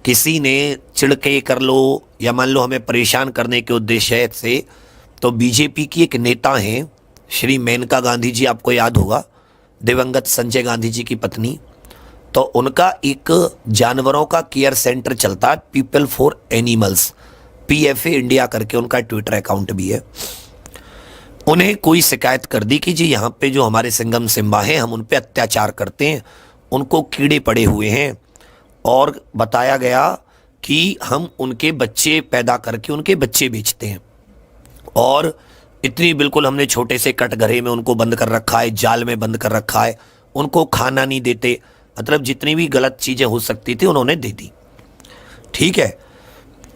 किसी ने चिढ़के कर लो या मान लो हमें परेशान करने के उद्देश्य से, तो बीजेपी की एक नेता हैं श्री मेनका गांधी जी, आपको याद होगा, दिवंगत संजय गांधी जी की पत्नी। तो उनका एक जानवरों का केयर सेंटर चलता है, people for animals, PFA India करके उनका ट्विटर अकाउंट भी है। उन्हें कोई शिकायत कर दी कि जी यहाँ पे जो हमारे सिंघम सिम्बा हैं हम उन पे अत्याचार करते हैं, उनको कीड़े पड़े हुए हैं, और बताया गया कि हम उनके बच्चे पैदा करके उनके बच्चे बेचते हैं, और इतनी बिल्कुल हमने छोटे से कटघरे में उनको बंद कर रखा है, जाल में बंद कर रखा है, उनको खाना नहीं देते, मतलब जितनी भी गलत चीज़ें हो सकती थी उन्होंने दे दी। ठीक है,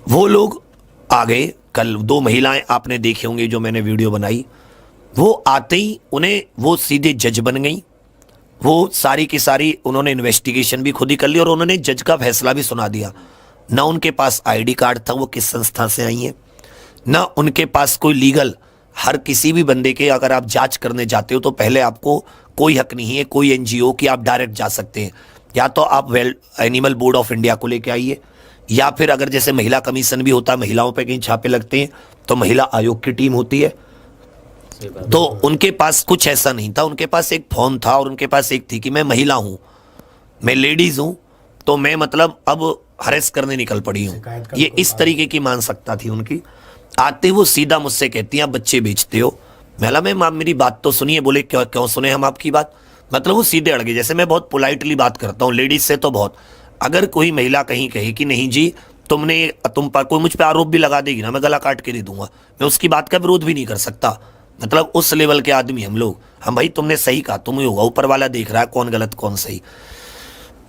वो लोग आ गए। कल 2 महिलाएं आपने देखे होंगे जो मैंने वीडियो बनाई, वो आते ही उन्हें वो सीधे जज बन गई। वो सारी की सारी उन्होंने इन्वेस्टिगेशन भी खुद ही कर ली और उन्होंने जज का फैसला भी सुना दिया। ना उनके पास ID कार्ड था वो किस संस्था से आई हैं, ना उनके पास कोई लीगल, हर किसी भी बंदे के अगर आप जांच करने जाते हो तो पहले आपको कोई हक नहीं है कोई NGO कि आप डायरेक्ट जा सकते हैं, या तो आप एनिमल बोर्ड ऑफ इंडिया को लेके आइए, या फिर अगर जैसे महिला कमीशन भी होता है, महिलाओं पे कहीं छापे लगते हैं तो महिला आयोग की टीम होती है। तो उनके पास कुछ ऐसा नहीं था, उनके पास एक फॉर्म था और उनके पास एक थी कि मैं महिला हूं, मैं लेडीज हूं, तो मैं मतलब अब हरेस करने निकल पड़ी हूं, ये इस तरीके की मानसिकता थी उनकी। आते वो सीधा मुझसे कहती हैं आप बच्चे बेचते हो। मैंने मैम आप मेरी बात तो सुनिए। बोले क्यों क्यों सुने हम आपकी बात, मतलब वो सीधे अड़ गए। जैसे मैं बहुत पोलाइटली बात करता हूँ लेडीज से, तो बहुत, अगर कोई महिला कहीं कहे कि नहीं जी तुम पर कोई मुझ पर आरोप भी लगा देगी ना, मैं गला काट के दे दूंगा, मैं उसकी बात का विरोध भी नहीं कर सकता। मतलब उस लेवल के आदमी हम लोग। हम भाई तुमने सही कहा, तुम ही होगा, ऊपर वाला देख रहा है कौन गलत कौन सही।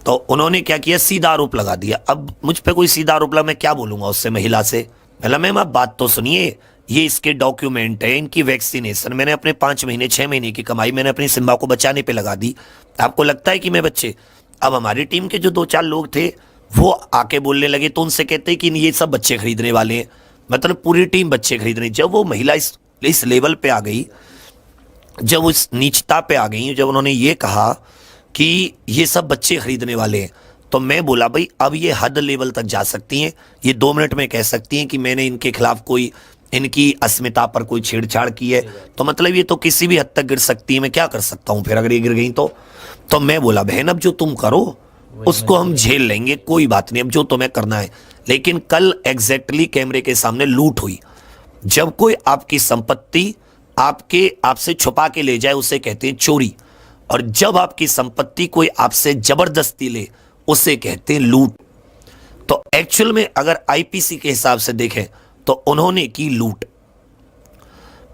तो उन्होंने क्या किया, सीधा आरोप लगा दिया। अब मुझ पे कोई सीधा आरोप लगा, मैं क्या बोलूंगा उससे महिला से। पहला मैम आप बात तो सुनिए, ये इसके डॉक्यूमेंट है, इनकी वैक्सीनेशन, मैंने अपने 5 महीने 6 महीने की कमाई मैंने अपनी सिम्बा को बचाने पे लगा दी, आपको लगता है कि मैं बच्चे। अब हमारी टीम के जो 2-4 लोग थे वो आके बोलने लगे, तो उनसे कहते कि ये सब बच्चे खरीदने वाले हैं, मतलब पूरी टीम बच्चे खरीद रही। जब वो महिला इस लेवल पे आ गई, जब उस नीचता पे आ गई, जब उन्होंने ये कहा कि ये सब बच्चे खरीदने वाले हैं, तो मैं बोला भाई अब ये हद लेवल तक जा सकती हैं, ये 2 मिनट में कह सकती हैं कि मैंने इनके खिलाफ कोई, इनकी अस्मिता पर कोई छेड़छाड़ की है, तो मतलब ये तो किसी भी हद तक गिर सकती है, मैं क्या कर सकता हूं फिर अगर ये गिर गई तो मैं बोला बहन अब जो तुम करो उसको हम झेल लेंगे, कोई बात नहीं, अब जो तुम्हें करना है। लेकिन कल एग्जैक्टली कैमरे के सामने लूट हुई। जब कोई आपकी संपत्ति आपसे छुपा के ले जाए उसे कहते हैं चोरी, और जब आपकी संपत्ति कोई आपसे जबरदस्ती ले उसे कहते हैं लूट। तो एक्चुअल में अगर IPC के हिसाब से देखें तो उन्होंने की लूट।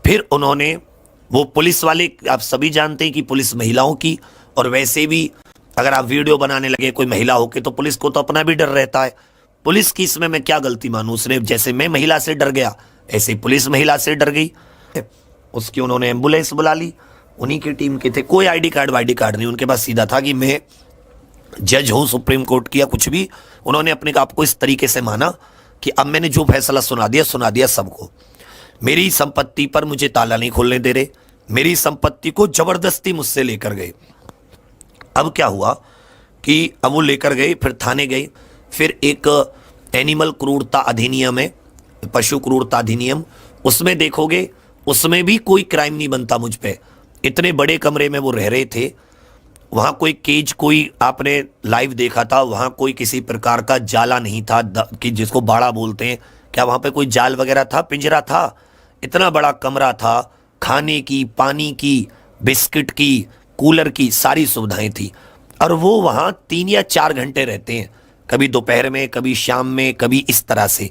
फिर उन्होंने वो पुलिस वाले, आप सभी जानते हैं कि पुलिस महिलाओं की, और वैसे भी अगर आप वीडियो बनाने लगे कोई महिला होके तो पुलिस को तो अपना भी डर रहता है। पुलिस की इसमें मैं क्या गलती मानूं, उसने जैसे मैं महिला से डर गया ऐसे पुलिस महिला से डर गई। उसकी उन्होंने एम्बुलेंस बुला ली, उन्हीं की टीम के थे, कोई ID कार्ड नहीं, उनके पास सीधा था कि मैं जज हूं सुप्रीम कोर्ट की या कुछ भी। उन्होंने अपने आप को इस तरीके से माना कि अब मैंने जो फैसला सुना दिया सबको। मेरी संपत्ति पर मुझे ताला नहीं खोलने दे रहे, मेरी संपत्ति को जबरदस्ती मुझसे लेकर गए। अब क्या हुआ कि अब वो लेकर गए, फिर थाने गए, फिर एक एनिमल क्रूरता अधिनियम है, पशु क्रूरता अधिनियम, उसमें देखोगे उसमें भी कोई क्राइम नहीं बनता मुझ पे। इतने बड़े कमरे में वो रह रहे थे, वहां कोई केज, कोई आपने लाइव देखा था, वहां कोई किसी प्रकार का जाला नहीं था कि जिसको बाड़ा बोलते हैं, क्या वहां पे कोई जाल वगैरह था, पिंजरा था। इतना बड़ा कमरा था, खाने की, पानी की, बिस्किट की, कूलर की सारी सुविधाएं थी, और वो वहां 3 या 4 घंटे रहते हैं, कभी दोपहर में, कभी शाम में, कभी इस तरह से।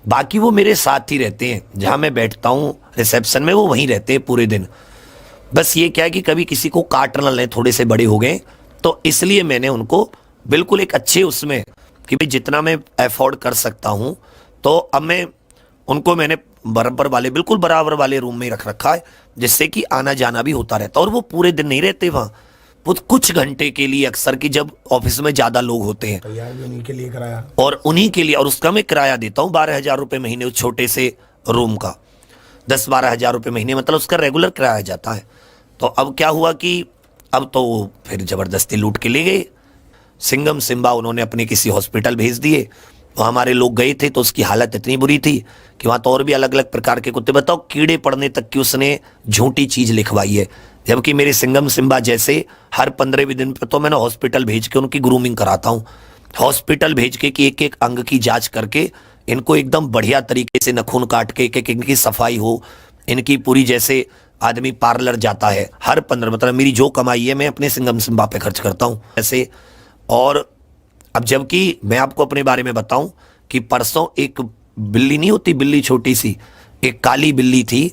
बाकी वो मेरे साथ ही रहते हैं, जहां मैं बैठता हूं रिसेप्शन में वो वहीं रहते हैं पूरे दिन। बस ये क्या है कि कभी किसी को काट ना लें, थोड़े से बड़े हो गए, तो इसलिए मैंने उनको बिल्कुल एक अच्छे उसमें कि भाई जितना मैं अफोर्ड कर सकता हूं, तो अब मैं उनको मैंने बिल्कुल बराबर वाले रूम में रख रखा है, जिससे कि आना जाना भी होता रहता। और वो पूरे दिन नहीं रहते वहां, वो कुछ घंटे के लिए अक्सर, की जब ऑफिस में ज्यादा लोग होते हैं, तैयार भी उन्हीं के लिए कराया, और उन्हीं के लिए, और उसका मैं किराया देता हूँ 12,000 रुपये महीने, उस छोटे से रूम का 10-12 हज़ार रुपये महीने, मतलब उसका रेगुलर किराया जाता है। तो अब क्या हुआ कि अब तो फिर जबरदस्ती लूट के ले गए। सिंघम सिम्बा उन्होंने अपने किसी हॉस्पिटल भेज दिए। वो हमारे लोग गए थे तो उसकी हालत इतनी बुरी थी कि वहाँ तो और भी अलग अलग प्रकार के कुत्ते, बताओ कीड़े पड़ने तक की उसने झूठी चीज़ लिखवाई है। जबकि मेरे सिंघम सिम्बा जैसे हर 15वें दिन पर तो मैं ना हॉस्पिटल भेज के उनकी ग्रूमिंग कराता हूँ। हॉस्पिटल भेज के कि एक एक अंग की जांच करके इनको एकदम बढ़िया तरीके से नखून काट के एक एक इनकी सफाई हो, इनकी पूरी, जैसे आदमी पार्लर जाता है हर 15, मतलब मेरी जो कमाई है मैं अपने सिंघम सिम्बा पे खर्च करता हूँ ऐसे। और अब जबकि मैं आपको अपने बारे में बताऊं कि परसों एक बिल्ली नहीं होती, बिल्ली छोटी सी, एक काली बिल्ली थी।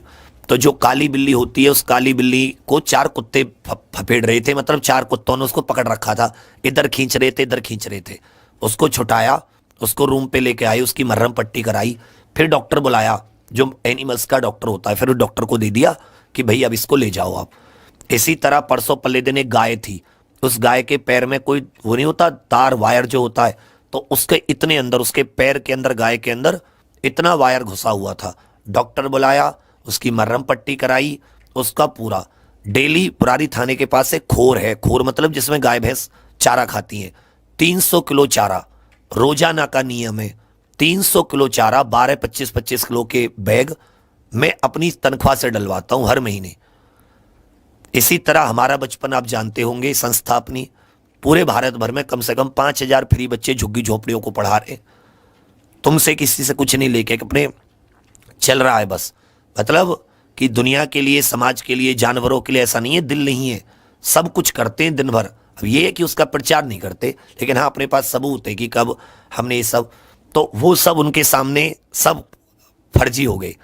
तो जो काली बिल्ली होती है उस काली बिल्ली को 4 कुत्ते फपेड़ रहे थे, मतलब 4 कुत्तों ने उसको पकड़ रखा था, इधर खींच रहे थे इधर खींच रहे थे। उसको छुटाया, उसको रूम पे लेके आए, उसकी मर्रम पट्टी कराई, फिर डॉक्टर बुलाया जो एनिमल्स का डॉक्टर होता है, फिर उस डॉक्टर को दे दिया कि भाई अब इसको ले जाओ आप। इसी तरह परसों पल्ले दिन एक गाय थी, उस गाय के पैर में कोई वो नहीं होता तार वायर जो होता है, तो उसके इतने अंदर, उसके पैर के अंदर, गाय के अंदर इतना वायर घुसा हुआ था। डॉक्टर बुलाया, उसकी मर्रम पट्टी कराई, उसका पूरा डेली पुरारी थाने के पास एक खोर है, खोर मतलब जिसमें गाय भैंस चारा खाती हैं, 300 किलो चारा रोजाना का नियम है। 300 किलो चारा 12-25 किलो के बैग मैं अपनी तनख्वाह से डलवाता हूं हर महीने। इसी तरह हमारा बचपन आप जानते होंगे, संस्था अपनी पूरे भारत भर में कम से कम 5,000 फ्री बच्चे झुग्गी झोपड़ियों को पढ़ा रहे, तुमसे किसी से कुछ नहीं लेके, अपने चल रहा है बस। मतलब कि दुनिया के लिए, समाज के लिए, जानवरों के लिए ऐसा नहीं है दिल नहीं है, सब कुछ करते हैं दिन भर। अब ये है कि उसका प्रचार नहीं करते, लेकिन हाँ अपने पास सबूत है कि कब हमने ये सब, तो वो सब उनके सामने सब फर्जी हो गए।